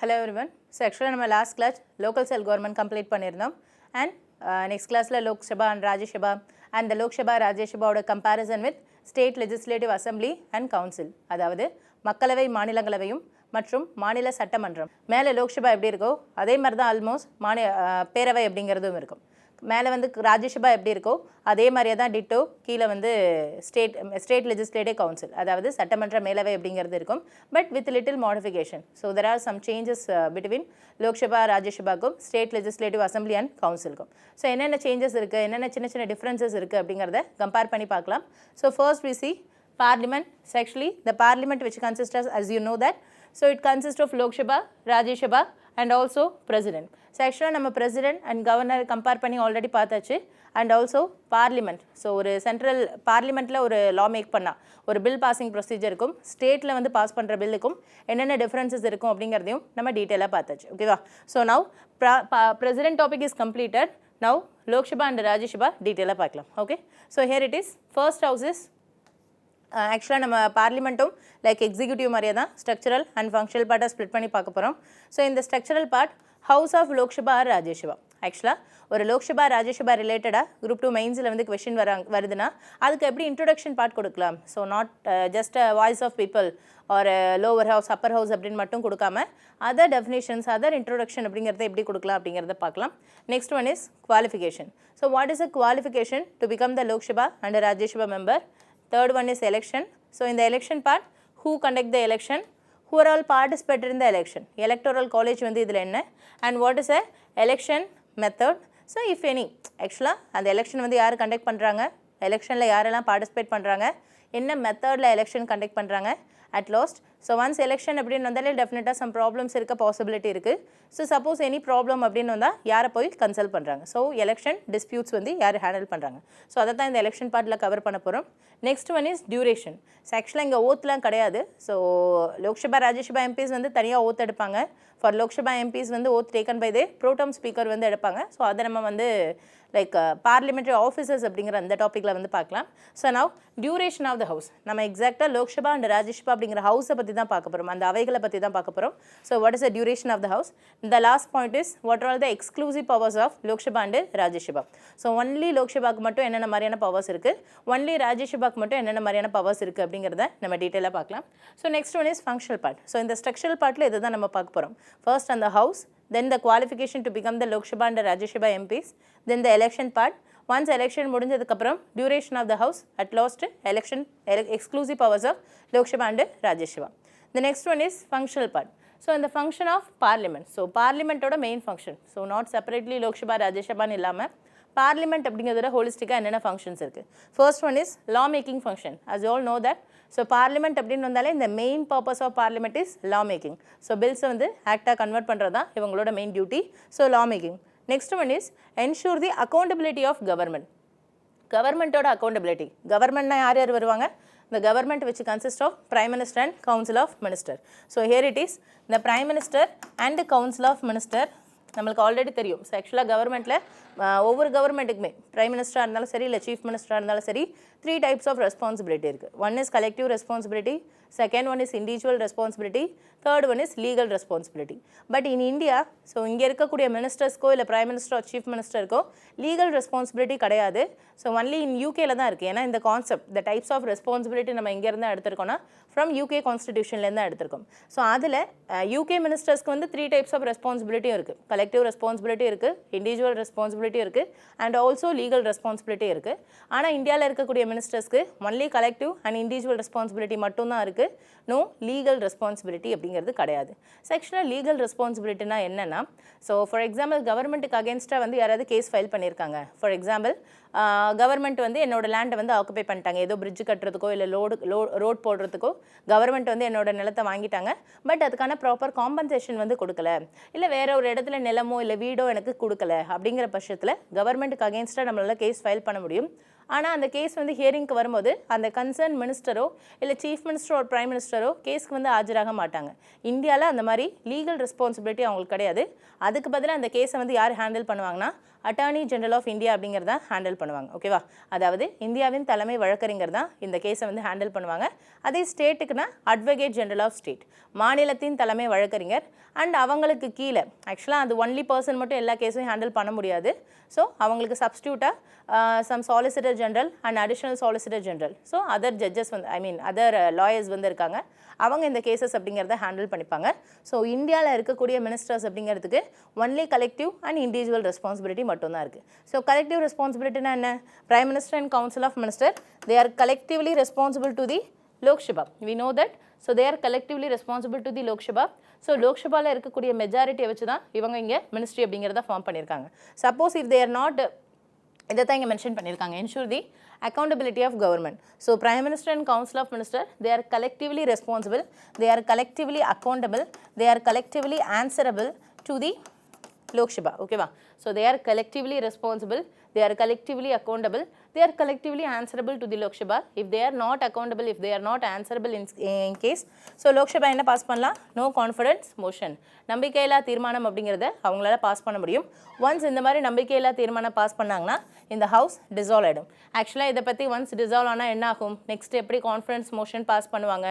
Hello everyone. So actually நம்ம last class local cell government complete பண்ணிருந்தோம் and next classல Lok Sabha and Rajya Sabha and the Lok Sabha Rajya Sabha ஓட comparison with state legislative assembly and council. அதாவது மக்களவை மாநிலங்களவையும் மற்றும் மாநில சட்டமன்றம். மேலே லோக்சபா எப்படி இருக்கோ அதே மாதிரி தான் ஆல்மோஸ்ட் பேரவை அப்படிங்கிறதும் இருக்கும். மேலே வந்து ராஜ்யசபா எப்படி இருக்கோ அதே மாதிரியே தான் டிட்டோ கீழே வந்து ஸ்டேட் லெஜிஸ்லேட்டிவ் கவுன்சில் அதாவது சட்டமன்ற மேலவை அப்படிங்கிறது இருக்கும். But with little modification. So there are some changes between Lok Sabha ராஜ்யசபாக்கும் ஸ்டேட் லெஜிஸ்லேட்டிவ் அசம்பிளி அண்ட் கவுன்சிலுக்கும். ஸோ என்னென்ன சேஞ்சஸ் இருக்குது, என்னென்ன சின்ன சின்ன டிஃப்ரென்சஸ் இருக்குது அப்படிங்கிறத கம்பேர் பண்ணி பார்க்கலாம். So first we see parliament. So actually the parliament which consists of, as you know that, so it consists of Lok Sabha, Rajya Sabha and also president. So actually நம்ம president and governor compare பண்ணி already பார்த்தாச்சு. and also parliament. so ஒரு central parliamentல ஒரு law make பண்ணா ஒரு bill passing procedure இருக்கும், stateல வந்து pass பண்ற பில்லுக்கும் என்னென்ன differences இருக்கும் அப்படிங்கறதையும் நம்ம டீடைலா பார்த்தாச்சு. ஓகேவா? so now president topic is completed. now Lok Sabha and Rajya Sabha டீடைலா பார்க்கலாம். okay, so here it is. first house is ஆக்சுவலாக நம்ம பார்லிமெண்ட்டும் லைக் எக்ஸிக்யூட்டிவ் மாதிரியே தான் ஸ்ட்ரக்சரல் அண்ட் ஃபங்க்ஷனல் பார்ட்டாக ஸ்ப்ளிட் பண்ணி பார்க்க போகிறோம். ஸோ இந்த structural part house of Lok Sabha or Rajya Sabha. ஆக்சுவலாக ஒரு லோக்சபா ராஜ்யசபா ரிலேட்டடாக குரூப் 2 மெயின்ஸில் வந்து கொஷின் வருதுன்னா அதுக்கு எப்படி இன்ட்ரொடக்ஷன் பார்ட் கொடுக்கலாம். So not just voice of people or lower house upper house அப்படின்னு மட்டும் கொடுக்காம அதர் டெஃபினேஷன்ஸ் அதர் இன்ட்ரொடக்ஷன் அப்படிங்கிறத எப்படி கொடுக்கலாம் அப்படிங்கிறத பார்க்கலாம். Next one is qualification. So what is a qualification to become the Lok Sabha and Rajya Sabha member. Third one is election. So in the election part, who conduct the election, who are all participated in the election, electoral college வந்து இதில் என்ன, and what is a election method. so if any actually அந்த election வந்து யார் conduct பண்ணுறாங்க, எலெக்ஷனில் யாரெல்லாம் participate பண்ணுறாங்க, என்ன மெத்தடில் எலெக்ஷன் கண்டக்ட் பண்ணுறாங்க at last. so once election அப்படின்னு வந்தாலே டெஃபினட்டாக சம் ப்ராப்ளம்ஸ் இருக்க பாசிபிலிட்டி இருக்குது. ஸோ சப்போஸ் எனி ப்ராப்ளம் அப்படின்னு வந்தால் யாரை போய் கன்சல்ட் பண்ணுறாங்க. ஸோ எலெக்ஷன் டிஸ்பியூட்ஸ் வந்து யார் ஹேண்டில் பண்ணுறாங்க. ஸோ அதை தான் இந்த எலெக்ஷன் பார்ட்டில் கவர் பண்ண போகிறோம். Next one is duration. So ஆக்சுவலாக இங்கே ஓத்லாம் கிடையாது. ஸோ லோக்சபா ராஜ்யசபா எம்பிஸ் வந்து தனியாக ஓத் எடுப்பாங்க. ஃபார் லோக்சபா எம்பிஸ் வந்து oath taken by the protem speaker வந்து எடுப்பாங்க. ஸோ அதை நம்ம வந்து லைக் பார்லிமெண்ட்ரி ஆஃபீஸர்ஸ் அப்படிங்கிற அந்த டாப்பிக்கில் வந்து பார்க்கலாம். So now duration of the house. நம்ம எக்ஸாக்டாக லோக்சபா அண்ட் ராஜ்யசபா அப்படிங்கிற ஹவுஸை பற்றி தான் பார்க்க போகிறோம், அந்த அவைகளை பற்றி தான் பார்க்க போகிறோம். So what is the duration of the house. The last point is what are the exclusive powers of Lok Sabha and Rajya Sabha. So only லோக்சபாக்கு மட்டும் என்னென்ன மாதிரியான பவர்ஸ் இருக்குது, ஒன்லி ராஜ்யசபாக்கு மட்டும் என்னென்ன மாதிரியான பவர்ஸ் இருக்குது அப்படிங்கிறத நம்ம டீட்டெயிலாக பார்க்கலாம். So next one is functional part. So இந்த ஸ்ட்ரக்சரல் பார்ட்டில் இதை தான் நம்ம பார்க்க போகிறோம். ஃபர்ஸ்ட் அந்த house, then the qualification to become the Lok Sabha and Rajya Sabha MPs, then the election part. once election முடிஞ்சதுக்கப்புறம் duration of the house, at last election exclusive powers of Lok Sabha and Rajya Sabha. the next one is functional part. so in the function of parliament, so parliament ஓட main function, so not separately Lok Sabha Rajya Sabha ன்னு இல்லாமல் parliament அப்படிங்கிறதோட ஹோலிஸ்டிக்காக என்னென்ன functions இருக்குது. First one is law making function. as you all know that, so parliament அப்படின்னு வந்தாலே இந்த main purpose of parliament is law making. So பில்ஸை வந்து ஆக்டாக கன்வெர்ட் பண்ணுறது தான் இவங்களோட main duty. So law making. Next one is ensure the accountability of government. கவர்மெண்ட்டோட அக்கௌண்டபிலிட்டி. கவர்மெண்ட்னா யார் யார் வருவாங்க, the government which consists of prime minister and council of minister. so here it is, the prime minister and the council of minister நம்மளுக்கு already தெரியும். So ஆக்சுவலாக கவர்மெண்ட்டில் ஒவ்வொரு கவர்மெண்ட்டுக்குமே ப்ரைம் மினிஸ்டராக இருந்தாலும் சரி இல்லை சீஃப் மினிஸ்டராக இருந்தாலும் சரி 3 types ஆஃப் ரெஸ்பான்சிபிலிட்டி இருக்குது. One is collective responsibility, second one is individual responsibility, third one is legal responsibility. But in India, so இங்கே இருக்கக்கூடிய மினிஸ்டர்ஸ்க்கோ இல்லை பிரைம் மினிஸ்டரோ சீஃப் மினிஸ்டருக்கோ லீகல் ரெஸ்பான்சிபிலிட்டி கிடையாது. ஸோ ஒன்லி இன் யூகேல தான் இருக்குது. ஏன்னா இந்த கான்செப்ட் இந்த டைப்ஸ் ஆஃப் ரெஸ்பான்சிபிலிட்டி நம்ம இங்கேருந்து எடுத்திருக்கோம்னா ஃப்ரம் யூகே கான்ஸ்டிடியூஷன்லேருந்து தான் எடுத்திருக்கோம். ஸோ அதில் யூகே மினிஸ்டர்ஸ்க்கு வந்து 3 types ஆஃப் ரெஸ்பான்சிபிலிட்டியும் இருக்குது. கலெக்டிவ் ரெஸ்பான்சிபிலிட்டி இருக்குது, இண்டிவிஜுவல் ரெஸ்பான்சிபிலிட்டி இருக்குது, அண்ட் ஆல்சோ லீகல் ரெஸ்பான்சிபிலிட்டி இருக்குது. ஆனால் இந்தியாவில் இருக்கக்கூடிய மினிஸ்டர்ஸ்க்கு only collective and individual responsibility மட்டும்தான் இருக்குது. நோ லீகல் ரெஸ்பான்சிபிலிட்டி அப்படிங்கிறது கிடையாது. செக்ஷனல் லீகல் ரெஸ்பான்சிபிலிட்டினா என்னென்னா, ஸோ ஃபார் எக்ஸாம்பிள் கவர்மெண்ட்டுக்கு அகேன்ஸ்டாக வந்து யாராவது கேஸ் ஃபைல் பண்ணியிருக்காங்க. ஃபார் எக்ஸாம்பிள் கவர்மெண்ட் வந்து என்னோட லேண்டை வந்து ஆக்குபை பண்ணிட்டாங்க, ஏதோ பிரிட்ஜ் கட்டுறதுக்கோ இல்லை ரோட் போடுறதுக்கோ கவர்மெண்ட் வந்து என்னோட நிலத்தை வாங்கிட்டாங்க. பட் அதுக்கான ப்ராப்பர் காம்பன்சேஷன் வந்து கொடுக்கல, இல்லை வேற ஒரு இடத்துல நிலமோ இல்லை வீடோ எனக்கு கொடுக்கல அப்படிங்கிற பட்சத்தில் கவர்மெண்ட்டுக்கு அகேன்ஸ்டாக நம்மளால் கேஸ் ஃபைல் பண்ண முடியும். ஆனால் அந்த கேஸ் வந்து ஹியரிங்க்கு வரும்போது அந்த கன்சர்ன் மினிஸ்டரோ இல்லை சீஃப் மினிஸ்டரோ ஒரு பிரைம் மினிஸ்டரோ கேஸ்க்கு வந்து ஆஜராக மாட்டாங்க. இந்தியாவில் அந்த மாதிரி லீகல் ரெஸ்பான்சிபிலிட்டி அவங்களுக்கு கிடையாது. அதுக்கு பதிலாக அந்த கேஸை வந்து யார் ஹேண்டில் பண்ணுவாங்கன்னா அட்டார்னி ஜெனரல் ஆஃப் இந்தியா அப்படிங்கிறத ஹேண்டில் பண்ணுவாங்க. ஓகேவா? அதாவது இந்தியாவின் தலைமை வழக்கறிஞர் தான் இந்த கேஸை வந்து ஹேண்டில் பண்ணுவாங்க. அதே ஸ்டேட்டுக்குன்னா அட்வொகேட் ஜெனரல் ஆஃப் ஸ்டேட், மாநிலத்தின் தலைமை வழக்கறிஞர். அண்ட் அவங்களுக்கு கீழே ஆக்சுவலாக அது ஒன்லி பர்சன் மட்டும் எல்லா கேஸையும் ஹேண்டில் பண்ண முடியாது. ஸோ அவங்களுக்கு சப்ஸ்டியூட்டாக some solicitor general and additional solicitor general, so other judges வந்து அதர் லாயர்ஸ் வந்து இருக்காங்க. அவங்க இந்த கேசஸ் அப்படிங்கிறத ஹேண்டில் பண்ணிப்பாங்க. ஸோ இந்தியாவில் இருக்கக்கூடிய மினிஸ்டர்ஸ் அப்படிங்கிறதுக்கு only collective and individual responsibility மட்டும்தான் இருக்குது. ஸோ கலெக்டிவ் ரெஸ்பான்சிபிலிட்டினா என்ன? Prime minister and council of minister they are collectively responsible to the Lok Sabha. We know that. So they are collectively responsible to the Lok Sabha. So லோக்சபாவில் இருக்கக்கூடிய மெஜாரிட்டியை வச்சு தான் இவங்க இங்கே மினிஸ்ட்ரி அப்படிங்கிறத ஃபார்ம் பண்ணியிருக்காங்க. Suppose if they are not, இதை தான் இங்கே மென்ஷன் பண்ணியிருக்காங்க, ensure the accountability of government. So Prime Minister and Council of Ministers, they are collectively responsible, they are collectively accountable, they are collectively answerable to the Lok Sabha. Okay va? So they are collectively responsible, they are collectively accountable, they are collectively answerable to the Lok Sabha. If they are not accountable, if they are not answerable in case, so Lok Sabha என்ன pass பண்ணலாம்? No confidence motion, நம்பிக்கையில்லா தீர்மானம் அப்படிங்கிறத அவங்களால pass பண்ண முடியும். Once இந்த மாதிரி நம்பிக்கையில்லா தீர்மானம் பாஸ் பண்ணாங்கன்னா இந்த ஹவுஸ் டிசால்வ் ஆகிடும். ஆக்சுவலாக இதை பற்றி ஒன்ஸ் டிசால்வ் ஆனால் என்ன ஆகும்? நெக்ஸ்ட் எப்படி கான்ஃபிடன்ஸ் மோஷன் பாஸ் பண்ணுவாங்க?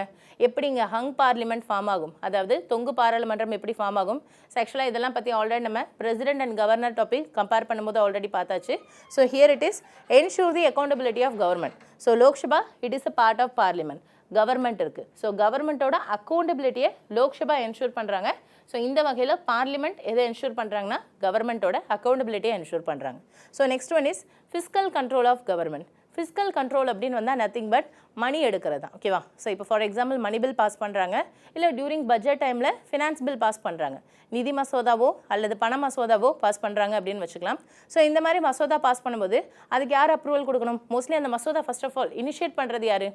எப்படி இங்கே ஹங் பார்லிமெண்ட் ஃபார்ம் ஆகும்? அதாவது தொங்கு பாராளுமன்றம் எப்படி ஃபார்ம் ஆகும்? ஸோ ஆக்சுவலாக இதெல்லாம் பற்றி ஆல்ரெடி நம்ம president and governor topic compare பண்ணும்போது ஆல்ரெடி பார்த்தாச்சு. So here it is ensure the accountability of government. So Lok Sabha, it is a part of parliament. Government இருக்குது. ஸோ கவர்மெண்ட்டோட அக்கௌண்டபிலிட்டியை லோக்சபா என்ஷூர் பண்ணுறாங்க. ஸோ இந்த வகையில் பார்லிமெண்ட் எதை என்ஷூர் பண்ணுறாங்கன்னா கவர்மெண்ட்டோட அக்கௌண்டபிலிட்டியை என்ஷூர் பண்ணுறாங்க. So next one is fiscal control of government. Fiscal control அப்படின்னு வந்தால் நத்திங் பட் மணி எடுக்கிறது தான். ஓகேவா? ஸோ இப்போ for example money bill pass பண்ணுறாங்க, இல்லை டியூரிங் பட்ஜெட் டைமில் ஃபினான்ஸ் பில் பாஸ் பண்ணுறாங்க, நிதி மசோதாவோ அல்லது பண மசோதாவோ பாஸ் பண்ணுறாங்க அப்படின்னு வச்சுக்கலாம். ஸோ இந்த மாதிரி மசோதா பாஸ் பண்ணும்போது அதுக்கு யார் அப்ரூவல் கொடுக்கணும்? மோஸ்ட்லி அந்த மசோதா ஃபர்ஸ்ட் ஆஃப் ஆல் இனிஷியேட் பண்ணுறது யார்?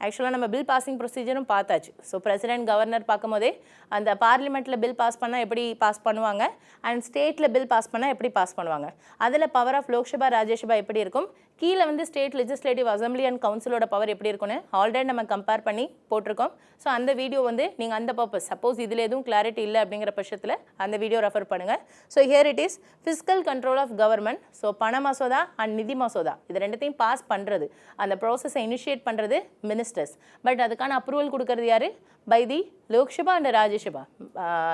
ஆக்சுவலாக நம்ம பில் பாசிங் ப்ரொசீஜரும் பார்த்தாச்சு. ஸோ பிரசிடென்ட் கவர்னர் பார்க்கும்போதே அந்த பார்லிமெண்ட்டில் பில் பாஸ் பண்ணால் எப்படி பாஸ் பண்ணுவாங்க அண்ட் ஸ்டேட்டில் பில் பாஸ் பண்ணால் எப்படி பாஸ் பண்ணுவாங்க, அதில் பவர் ஆஃப் லோக்சபா ராஜ்யசபா எப்படி இருக்கும், கீழே வந்து ஸ்டேட் லெஜிஸ்லேட்டிவ் அசம்பிளி அண்ட் கவுன்சிலோட பவர் எப்படி இருக்குன்னு ஆல்ரெடி நம்ம கம்பேர் பண்ணி போட்டிருக்கோம். ஸோ அந்த வீடியோ வந்து நீங்கள் அந்த பர்பஸ் சப்போஸ் இதில் எதுவும் கிளாரிட்டி இல்லை அப்படிங்கிற பட்சத்தில் அந்த வீடியோ ரெஃபர் பண்ணுங்கள். So here it is fiscal control of government. So பண மசோதா அண்ட் நிதி மசோதா இது ரெண்டுத்தையும் பாஸ் பண்ணுறது, அந்த ப்ராசஸை இனிஷியேட் பண்ணுறது மினிஸ்டர்ஸ். பட் அதுக்கான அப்ரூவல் கொடுக்கறது யார்? By the Lok Sabha and Rajya Sabha,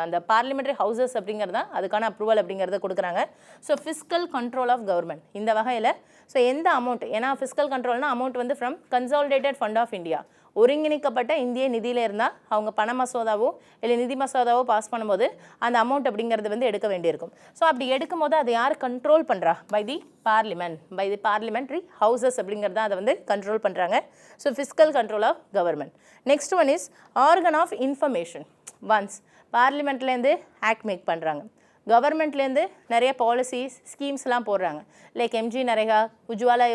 அந்த பார்லிமெண்ட்ரி ஹவுசஸ் அப்படிங்கிறதா அதுக்கான அப்ரூவல் அப்படிங்கிறத கொடுக்குறாங்க. So fiscal control of government இந்த வகையில் ஸோ எந்த அமௌண்ட், ஏன்னா ஃபிஸ்கல் கண்ட்ரோல்னா அமௌண்ட் வந்து from consolidated fund of India, ஒருங்கிணைக்கப்பட்ட இந்திய நிதியில் இருந்தால் அவங்க பண மசோதாவோ இல்லை நிதி மசோதாவோ பாஸ் பண்ணும்போது அந்த அமௌண்ட் அப்படிங்கிறது வந்து எடுக்க வேண்டியிருக்கும். ஸோ அப்படி எடுக்கும் போது அதை யார் கண்ட்ரோல் பண்ணுறா? By the parliament, by the parliamentary houses அப்படிங்கிறத அதை வந்து கண்ட்ரோல் பண்ணுறாங்க. So fiscal control of government. Next one is organ of information. Once பார்லிமெண்ட்லேருந்து ஆக்ட் மேக் பண்ணுறாங்க, கவர்மெண்ட்லேருந்து நிறைய பாலிசிஸ் ஸ்கீம்ஸ்லாம் போடுறாங்க, like MG NREGA, Ujjwala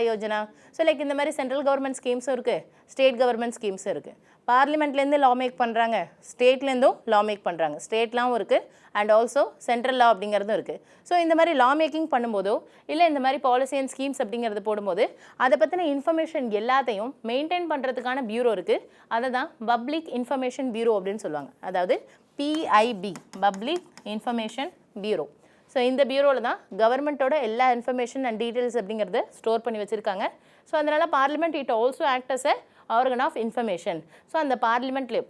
Yojana. So like இந்த மாதிரி சென்ட்ரல் கவர்மெண்ட் ஸ்கீம்ஸும் இருக்குது, ஸ்டேட் கவர்மெண்ட் ஸ்கீம்ஸும் இருக்குது. பார்லிமெண்ட்லேருந்து லா மேக் பண்ணுறாங்க, ஸ்டேட்லேருந்தும் லா மேக் பண்ணுறாங்க, ஸ்டேட்லாவும் இருக்குது அண்ட் ஆல்சோ சென்ட்ரல் லா அப்படிங்கிறதும் இருக்குது. ஸோ இந்த மாதிரி லா மேக்கிங் பண்ணும்போதோ இல்லை இந்த மாதிரி பாலிசி அண்ட் ஸ்கீம்ஸ் அப்படிங்கிறது போடும்போது அதை பற்றின இன்ஃபர்மேஷன் எல்லாத்தையும் மெயின்டைன் பண்ணுறதுக்கான பியூரோ இருக்குது. அதை தான் பப்ளிக் இன்ஃபர்மேஷன் பியூரோ அப்படின்னு சொல்லுவாங்க, அதாவது PIB, public information bureau. So இந்த பியூரோவில் தான் கவர்மெண்ட்டோட எல்லா இன்ஃபர்மேஷன் அண்ட் டீட்டெயில்ஸ் அப்படிங்கிறது ஸ்டோர் பண்ணி வச்சுருக்காங்க. ஸோ அதனால் parliament it also act as a organ of information. So அந்த பார்லிமெண்ட்லேயே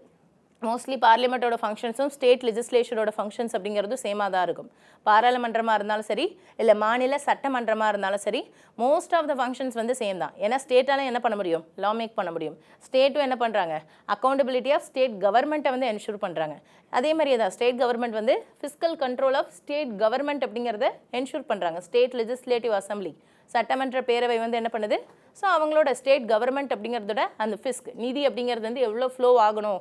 மோஸ்ட்லி பார்லிமெண்ட்டோட ஃபங்க்ஷன்ஸும் ஸ்டேட் லெஜிஸ்லேஷனோட ஃபங்க்ஷன்ஸ் அப்படிங்கிறதும் சேமாக தான் இருக்கும். பாராளுமன்றமாக இருந்தாலும் சரி இல்லை மாநில சட்டமன்றமாக இருந்தாலும் சரி மோஸ்ட் ஆஃப் த ஃபங்க்ஷன்ஸ் வந்து சேம் தான். ஏன்னா ஸ்டேட்டால் என்ன பண்ண முடியும்? லா மேக் பண்ண முடியும். ஸ்டேட்டும் என்ன பண்ணுறாங்க? அக்கௌண்டபிலிட்டி ஆஃப் ஸ்டேட் கவர்மெண்ட்டை வந்து என்ஷூர் பண்ணுறாங்க. அதே மாதிரி தான் ஸ்டேட் கவர்மெண்ட் வந்து fiscal control of state government அப்படிங்கிறத என்ஷூர் பண்ணுறாங்க. ஸ்டேட் லெஜிஸ்லேட்டிவ் அசம்பிளி, சட்டமன்ற பேரவை வந்து என்ன பண்ணுது? ஸோ அவங்களோட ஸ்டேட் கவர்மெண்ட் அப்படிங்கிறதோட அந்த ஃபிஸ்க் நிதி அப்படிங்கிறது வந்து எவ்வளோ ஃப்ளோ ஆகணும்,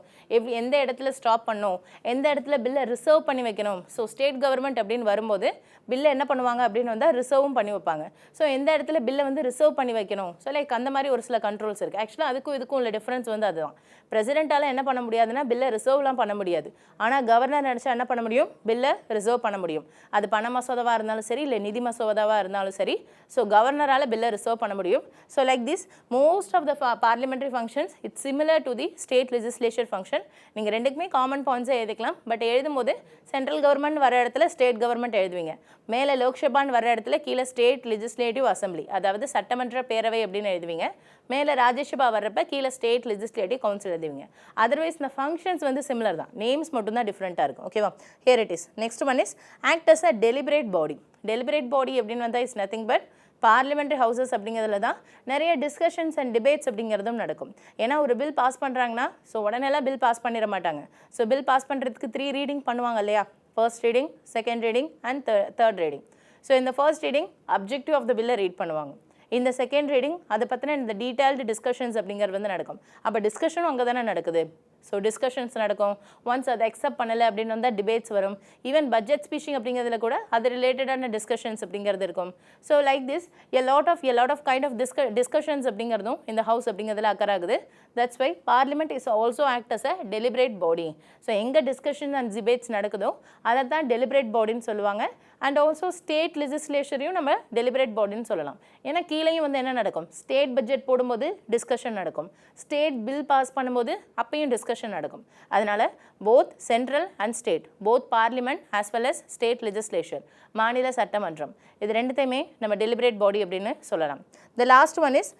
எந்த இடத்துல ஸ்டாப் பண்ணணும், எந்த இடத்துல பில்லை ரிசர்வ் பண்ணி வைக்கணும். ஸோ ஸ்டேட் கவர்மெண்ட் அப்படின்னு வரும்போது பில்லை என்ன பண்ணுவாங்க அப்படின்னு வந்தால் ரிசர்வும் பண்ணி வைப்பாங்க. ஸோ எந்த இடத்துல பில்லை வந்து ரிசர்வ் பண்ணி வைக்கணும். ஸோ லைக் அந்த மாதிரி ஒரு சில கண்ட்ரோல்ஸ் இருக்குது. ஆக்சுவலாக அதுக்கும் இதுக்கும் உள்ள டிஃப்ரென்ஸ் வந்து அதுதான். பிரசிடென்ட்டால் என்ன பண்ண முடியாதுன்னா பில்லை ரிசர்வ்லாம் பண்ண முடியாது. ஆனால் கவர்னர் நினச்சா என்ன பண்ண முடியும்? பில்லை ரிசர்வ் பண்ண முடியும். அது பண மசோதாவாக இருந்தாலும் சரி இல்லை நிதி மசோதாவாக இருந்தாலும் சரி. ஸோ கவர்னரால் பில்லை ரிசர்வ் பண்ண முடியும். So like this most of the parliamentary functions it's similar to the state legislature function. நீங்கள் ரெண்டுக்குமே காமன் பாயிண்ட்ஸை எழுதிக்கலாம். பட் எழுதும்போது சென்ட்ரல் கவர்மெண்ட் வர இடத்துல ஸ்டேட் கவர்மெண்ட் எழுதுவீங்க. மேலே லோக்சபான்னு வர இடத்துல கீழே ஸ்டேட் லெஜிஸ்லேட்டிவ் அசம்பிளி, அதாவது சட்டமன்ற பேரவை அப்படின்னு எழுதுவீங்க. மேலே ராஜ்யசபா வர்றப்ப கீழே ஸ்டேட் லெஜிஸ்லேட்டிவ் கவுன்சில் எழுதுவீங்க. அதர்வைஸ் இந்த ஃபங்க்ஷன்ஸ் வந்து சிமிலர் தான், நேம்ஸ் மட்டும்தான் டிஃப்ரெண்ட்டாக இருக்கும். ஓகேவா? Here it is. Next one is act as a deliberate body. Deliberate body அப்படின்னு வந்தால் is nothing but parliamentary houses அப்படிங்கிறதுல தான் நிறைய டிஸ்கஷன்ஸ் அண்ட் டிபேட்ஸ் அப்படிங்கிறதும் நடக்கும். ஏன்னா ஒரு பில் பாஸ் பண்ணுறாங்கன்னா ஸோ உடனேலாம் பில் பாஸ் பண்ணிட மாட்டாங்க. ஸோ பில் பாஸ் பண்ணுறதுக்கு 3 ரீடிங் பண்ணுவாங்க இல்லையா? First reading, second reading and third reading. So இந்த first reading objective of the பில்லை ரீட் பண்ணுவாங்க. இந்த செகண்ட் ரீடிங் அதை பற்றின இந்த டீட்டெயில்டு டிஸ்கஷன்ஸ் அப்படிங்கிறது வந்து நடக்கும். அப்போ டிஸ்கஷனும் அங்கே தானே நடக்குது. ஸோ டிஸ்கஷன்ஸ் நடக்கும். ஒன்ஸ் அதை அக்செப்ட் பண்ணலை அப்படின்னு வந்தால் டிபேட்ஸ் வரும். ஈவன் பட்ஜெட் ஸ்பீச்சிங் அப்படிங்கிறதுல கூட அது ரிலேட்டடான டிஸ்கஷன்ஸ் அப்படிங்கிறது இருக்கும். So like this a lot of kind of discussions அப்படிங்கிறதும் இந்த ஹவுஸ் அப்படிங்கிறதுல அக்கர் ஆகுது. That's why parliament is also act as a deliberate body. So எங்கே டிஸ்கஷன் அண்ட் டிபேட்ஸ் நடக்குதோ அதை தான் டெலிபரேட் பாடின்னு சொல்லுவாங்க. அண்ட் ஆல்சோ ஸ்டேட் லெஜிஸ்லேச்சரையும் நம்ம டெலிபரேட் பாடின்னு சொல்லலாம். ஏன்னா கீழேயும் வந்து என்ன நடக்கும்? ஸ்டேட் பட்ஜெட் போடும்போது டிஸ்கஷன் நடக்கும். ஸ்டேட் பில் பாஸ் பண்ணும்போது அப்பையும் டிஸ்கஷன் நடக்கும். அதனால் both central and state, both parliament as well as state legislature, மாநில சட்டமன்றம், இது ரெண்டுத்தையுமே நம்ம டெலிபரேட் பாடி அப்படின்னு சொல்லலாம். The last one is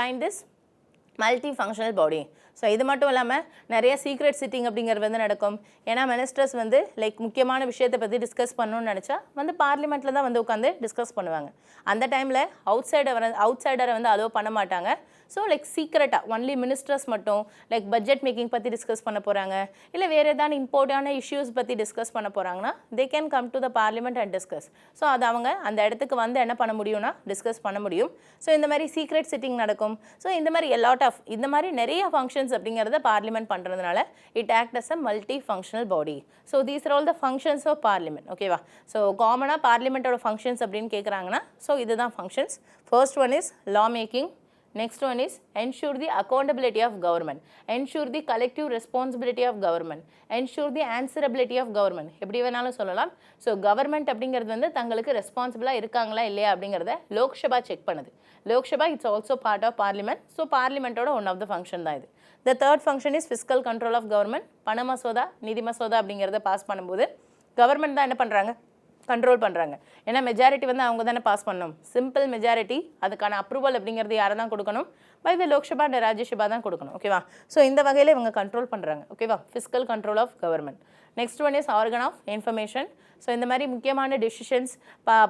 kind is multi functional body. So இது மட்டும் இல்லாமல் நிறைய சீக்ரெட் சிட்டிங் அப்படிங்கிறது வந்து நடக்கும். ஏன்னா மினிஸ்டர்ஸ் வந்து லைக் முக்கியமான விஷயத்தை பற்றி டிஸ்கஸ் பண்ணணும்னு நினச்சா வந்து பார்லிமெண்ட்டில் தான் வந்து உட்காந்து டிஸ்கஸ் பண்ணுவாங்க. அந்த டைமில் அவுட் சைடரை வந்து அலோவ் பண்ண மாட்டாங்க. ஸோ லைக் சீக்ரெட்டாக ஒன்லி மினிஸ்டர்ஸ் மட்டும் லைக் பட்ஜெட் மேக்கிங் பற்றி டிஸ்கஸ் பண்ண போகிறாங்க, இல்லை வேறு ஏதாவது இம்பார்ட்டான இஷ்யூஸ் பற்றி டிஸ்கஸ் பண்ண போகிறாங்கன்னா they can come to the parliament and discuss. So அது அவங்க அந்த இடத்துக்கு வந்து என்ன பண்ண முடியும்னா டிஸ்கஸ் பண்ண முடியும். ஸோ இந்த மாதிரி சீக்ரெட் சிட்டிங் நடக்கும். ஸோ இந்த மாதிரி இந்த மாதிரி நிறைய ஃபங்க்ஷன்ஸ் அப்படிங்கிறத பார்லிமெண்ட் பண்ணுறதுனால it act as a multi functional body. So these are all the functions of parliament. ஓகேவா? ஸோ காமனாக பார்லிமெண்ட்டோட ஃபங்க்ஷன்ஸ் அப்படின்னு கேட்குறாங்கன்னா ஸோ இதுதான் functions. First one is law making. Next one is ensure the accountability of government, ensure the collective responsibility of government, ensure the answerability of government. எப்படி வேணாலும் சொல்லலாம். So government அப்படிங்கிறது வந்து தங்களுக்கு ரெஸ்பான்சிபிளாக இருக்காங்களா இல்லையா அப்படிங்கிறத லோக்சபா செக் பண்ணுது. Lok Sabha it's also part of parliament. So பார்லிமெண்ட்டோட ஒன் ஆஃப் த ஃபங்க்ஷன் தான் இது. The third function is fiscal control of government. பண மசோதா, நிதி மசோதா அப்படிங்கிறத பாஸ் பண்ணும்போது கவர்மெண்ட் தான் என்ன பண்ணுறாங்க? கண்ட்ரோல் பண்ணுறாங்க. ஏன்னா மெஜாரிட்டி வந்து அவங்க தானே பாஸ் பண்ணணும். சிம்பிள் மெஜாரிட்டி, அதுக்கான அப்ரூவல் அப்படிங்கிறது யாரை தான் கொடுக்கணும்? By the Lok Sabha and Rajya Sabha தான் கொடுக்கணும். ஓகேவா? ஸோ இந்த வகையில் இவங்க கண்ட்ரோல் பண்ணுறாங்க. ஓகேவா? Fiscal control of government. Next one is organ of information. So இந்த மாதிரி முக்கியமான டெசிஷன்ஸ்,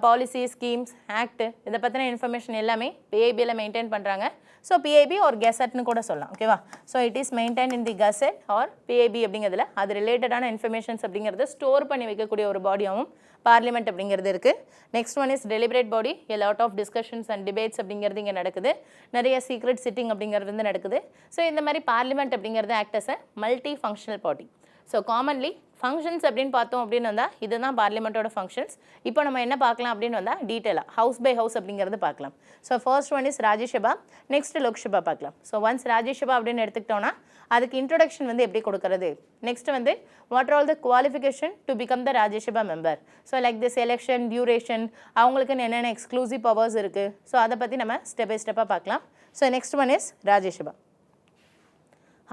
பாலிசி, ஸ்கீம்ஸ், ஆக்ட், இதை பற்றின இன்ஃபர்மேஷன் எல்லாமே பிஐபியில் மெயின்டைன் பண்ணுறாங்க. ஸோ பிஐபி ஒரு கெசட்னு கூட சொல்லலாம். ஓகேவா? So it is maintain in the gazette or PIB அப்படிங்கிறதுல அது ரிலேட்டடான இன்ஃபர்மேஷன்ஸ் அப்படிங்கிறத ஸ்டோர் பண்ணி வைக்கக்கூடிய ஒரு பாடியாகவும் பார்லிமெண்ட் அப்படிங்கிறது இருக்குது. Next one is deliberate body. A lot of discussions and debates அப்படிங்கிறது இங்கே நடக்குது. நிறைய சீக்ரெட் சிட்டிங் அப்படிங்கிறது வந்து நடக்குது. ஸோ இந்த மாதிரி பார்லிமெண்ட் அப்படிங்கிறது act as a multi functional body. So commonly functions அப்படின்னு பார்த்தோம் அப்படின்னு வந்தால் இதுதான் பார்லிமெண்ட்டோட ஃபங்க்ஷன்ஸ். இப்போ நம்ம என்ன பார்க்கலாம் அப்படின்னு வந்தால் டீட்டெயிலாக ஹவுஸ் பை ஹவுஸ் அப்படிங்கிறது பார்க்கலாம். So first one is Rajya Sabha, next Lok Sabha பார்க்கலாம். ஸோ ஒன்ஸ் ராஜ்யசபா அப்படின்னு எடுத்துக்கிட்டோன்னா அதுக்கு இன்ட்ரொடக்ஷன் வந்து எப்படி கொடுக்கறது, நெக்ஸ்ட் வந்து what are all the qualification to become the Rajya Sabha member. So like this election, duration, அவங்களுக்குன்னு என்னென்ன எக்ஸ்க்ளூசிவ் பவர்ஸ் இருக்குது. ஸோ அதை பற்றி நம்ம ஸ்டெப் பை ஸ்டெப்பாக பார்க்கலாம். So next one is Rajya Sabha,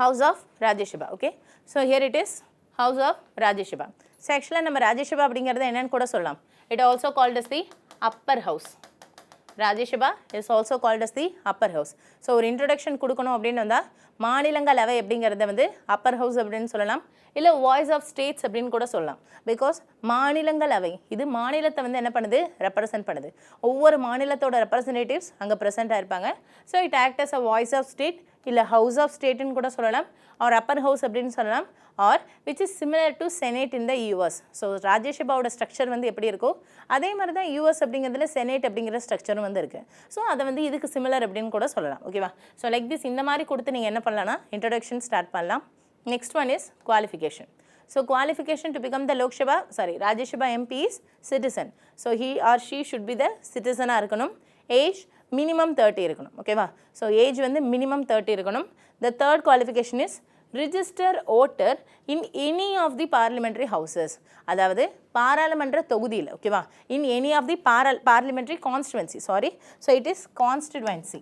house of Rajya Sabha. Okay, so here it is house of Rajya Sabha. So ஆக்சுவலாக நம்ம ராஜ்யசபா அப்படிங்கிறது என்னென்னு கூட சொல்லலாம். It also called as the upper house. Rajya Sabha is also called as the upper house. So ஒரு introduction கொடுக்கணும் அப்படின்னு வந்தால் மாநிலங்களவை அப்படிங்கிறத வந்து அப்பர் ஹவுஸ் அப்படின்னு சொல்லலாம், இல்லை வாய்ஸ் ஆஃப் ஸ்டேட்ஸ் அப்படின்னு கூட சொல்லலாம். பிகாஸ் மாநிலங்களவை இது மாநிலத்தை வந்து என்ன பண்ணுது? ரெப்ரசன்ட் பண்ணுது. ஒவ்வொரு மாநிலத்தோட ரெப்ரசன்டேட்டிவ்ஸ் அங்கே ப்ரெசென்ட் ஆயிருப்பாங்க. So it act as a voice of state, இல்லை ஹவுஸ் ஆஃப் ஸ்டேட்டுன்னு கூட சொல்லலாம், ஆர் அப்பர் ஹவுஸ் அப்படின்னு சொல்லலாம், or which is similar to senate in the US. So ராஜ்யசபாவோட ஸ்ட்ரக்சர் வந்து எப்படி இருக்கோ அதே மாதிரி தான் யூஎஸ் அப்படிங்கிறதுல செனேட் அப்படிங்கிற ஸ்ட்ரக்சரும் வந்து இருக்குது. ஸோ அதை வந்து இதுக்கு சிமிலர் அப்படின்னு கூட சொல்லலாம். ஓகேவா? ஸோ லைக் திஸ் இந்த மாதிரி கொடுத்து நீங்கள் என்ன பண்ணலாம்னா இன்ட்ரடக்ஷன் ஸ்டார்ட் பண்ணலாம். Next one is qualification. So qualification to become the Rajya Sabha MP is citizen. So he or she should be the சிட்டிசனாக இருக்கணும். ஏஜ் மினிமம் 30 இருக்கணும். ஓகேவா? ஸோ ஏஜ் வந்து மினிமம் 30 இருக்கணும். The third qualification is register voter in any of the parliamentary houses, அதாவது பாராளுமன்ற தொகுதியில், ஓகேவா, in any of the parliamentary constituency, sorry, so it is constituency,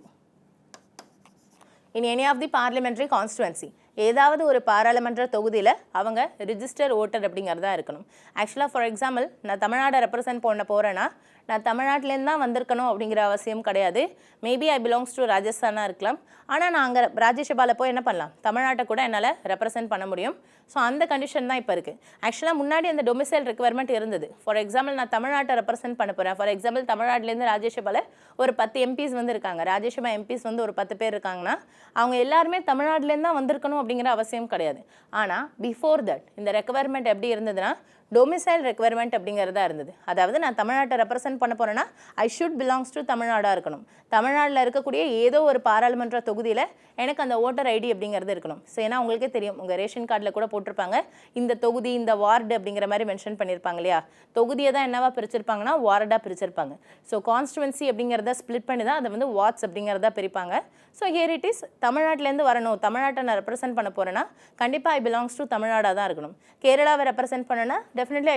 in any of the parliamentary constituency, ஏதாவது ஒரு பாராளுமன்ற தொகுதியில் அவங்க ரிஜிஸ்டர் ஓட்டர் அப்படிங்கிறதா இருக்கணும். ஆக்சுவலாக ஃபார் எக்ஸாம்பிள் நான் தமிழ்நாடை ரெப்ரசென்ட் பண்ண போகிறேன்னா நான் தமிழ்நாட்டிலேருந்து தான் வந்திருக்கணும் அப்படிங்கிற அவசியம் கிடையாது. மேபி ஐ பிலாங்ஸ் டு ராஜஸ்தானாக இருக்கலாம், ஆனால் நான் அங்கே ராஜ்யசபாவில் போய் என்ன பண்ணலாம், தமிழ்நாட்டை கூட என்னால் ரெப்ரசென்ட் பண்ண முடியும். ஸோ அந்த கண்டிஷன் தான் இப்போ இருக்குது. ஆக்சுவலாக முன்னாடி அந்த டொமிசைல் ரெக்குவயர்மெண்ட் இருந்தது. ஃபார் எக்ஸாம்பிள் நான் தமிழ்நாட்டை ரெப்ரசென்ட் பண்ண போகிறேன். ஃபார் எக்ஸாம்பிள் தமிழ்நாட்டிலேருந்து ராஜ்யசபாவில் ஒரு 10 எம்பிஸ் வந்து இருக்காங்க, ராஜ்யசபா எம்பிஸ் வந்து ஒரு 10 பேர் இருக்காங்கன்னா அவங்க எல்லாருமே தமிழ்நாட்டிலேருந்து தான் வந்திருக்கணும் அப்படிங்கிற அவசியம் கிடையாது. ஆனால் பிஃபோர் தட் இந்த ரெக்குவயர்மெண்ட் எப்படி இருந்ததுன்னா டொமிசைல் ரெக்குவயர்மெண்ட் அப்படிங்கிறதா இருந்தது. அதாவது நான் தமிழ்நாட்டை ரெப்ரசென்ட் பண்ண போகிறேன்னா ஐ ஷுட் பிலாங்ஸ் டு தமிழ்நாடாக இருக்கணும். தமிழ்நாட்டில் இருக்கக்கூடிய ஏதோ ஒரு பாராளுமன்ற தொகுதியில் எனக்கு அந்த ஓட்டர் ஐடி அப்படிங்கிறது இருக்கணும். ஸோ ஏன்னா உங்களுக்கே தெரியும், உங்கள் ரேஷன் கார்டில் கூட போட்டிருப்பாங்க இந்த தொகுதி இந்த வார்டு அப்படிங்கிற மாதிரி மென்ஷன் பண்ணியிருப்பாங்க இல்லையா. தொகுதியை தான் என்னவா பிரிச்சிருப்பாங்கன்னா வார்டாக பிரிச்சிருப்பாங்க. ஸோ கான்ஸ்டுவன்சி அப்படிங்கிறத ஸ்ப்ளிட் பண்ணி தான் அதை வந்து வார்ட்ஸ் அப்படிங்கிறதா பிரிப்பாங்க. ஸோ ஹியர் இட் இஸ், தமிழ்நாட்டிலேருந்து வரணும், தமிழ்நாட்டை நான் ரெப்ரசென்ட் பண்ண போகிறேன்னா கண்டிப்பாக ஐ பிலாங்ஸ் டு தமிழ்நாடாக தான் இருக்கணும். கேரளாவை ரெப்ரசென்ட் பண்ணனா definitely